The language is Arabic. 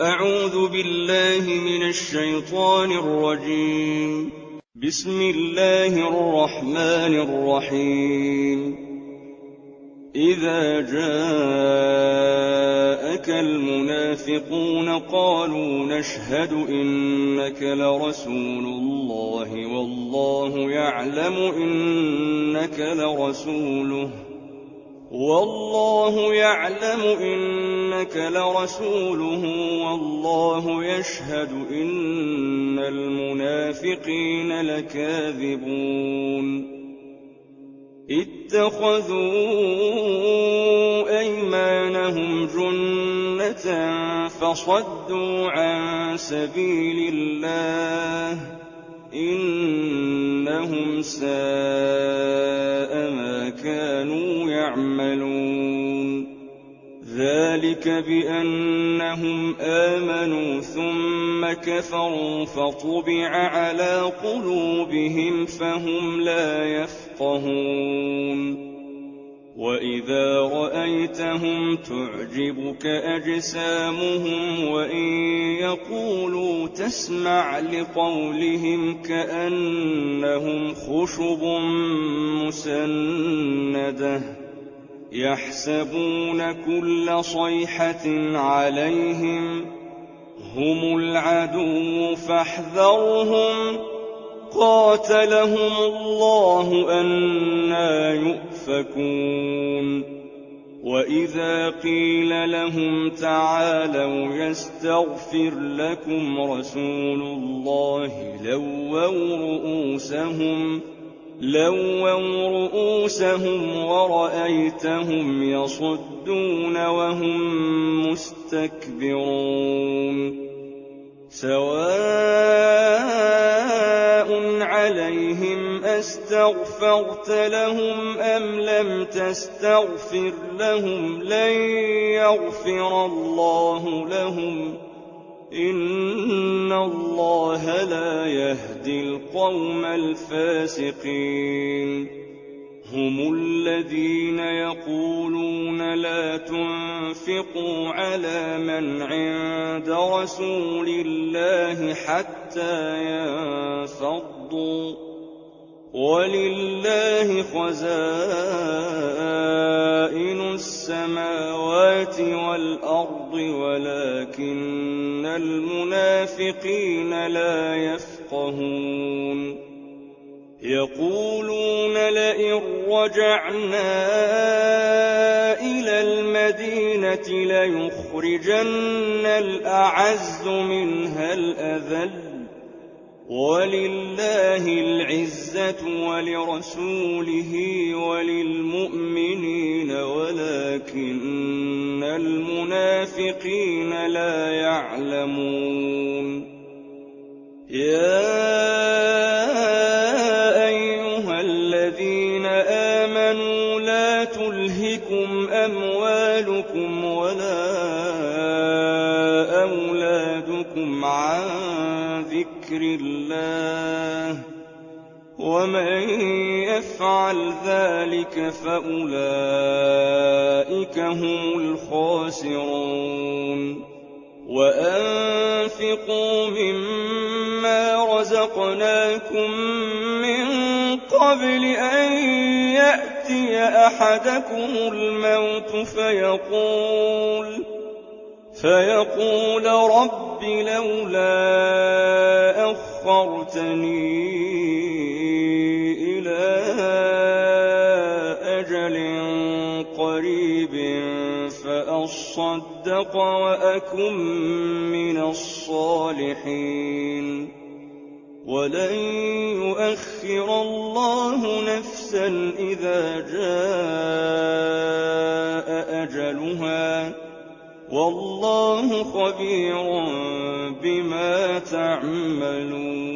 أعوذ بالله من الشيطان الرجيم. بسم الله الرحمن الرحيم. إذا جاءك المنافقون قالوا نشهد إنك لرسول الله والله يعلم إنك لرسوله والله يشهد إن المنافقين لكاذبون. اتخذوا أيمانهم جنة فصدوا عن سبيل الله إنهم ساء ما كانوا يعملون. ذلك بأنهم آمنوا ثم كفروا فطبع على قلوبهم فهم لا يفقهون. وإذا رأيتهم تعجبك أجسامهم وإن يقولوا تسمع لقولهم كأنهم خشب مسندة يحسبون كل صيحة عليهم هم العدو فاحذرهم قاتلهم الله أنى يؤفكون. وإذا قيل لهم تعالوا يستغفر لكم رسول الله لووا رؤوسهم ورأيتهم يصدون وهم مستكبرون. سواء عليهم أستغفرت لهم أم لم تستغفر لهم لن يغفر الله لهم إن الله لا يهدي القوم الفاسقين. هم الذين يقولون لا تنفقوا على من عند رسول الله حتى ينفضوا ولله خزائن السماوات والأرض ولكن المنافقين لا يفقهون. يقولون لئن رجعنا إلى المدينة ليخرجن الأعز منها الأذل ولله العزة ولرسوله وللمؤمنين ولكن المنافقين لا يعلمون. يا أيها الذين آمنوا لا تلهكم أموالكم ولا أولادكم عن ذكر الله ومن يفعل ذلك فأولئك هم الخاسرون. وأنفقوا مما رزقناكم من قبل أن يأتي أحدكم الموت فيقول رب لولا أخرتني إلى أجل قريب فأصدق وأكن من الصالحين. ولن يؤخر الله نفسا إذا جاء أجلها والله خبير بما تعملون.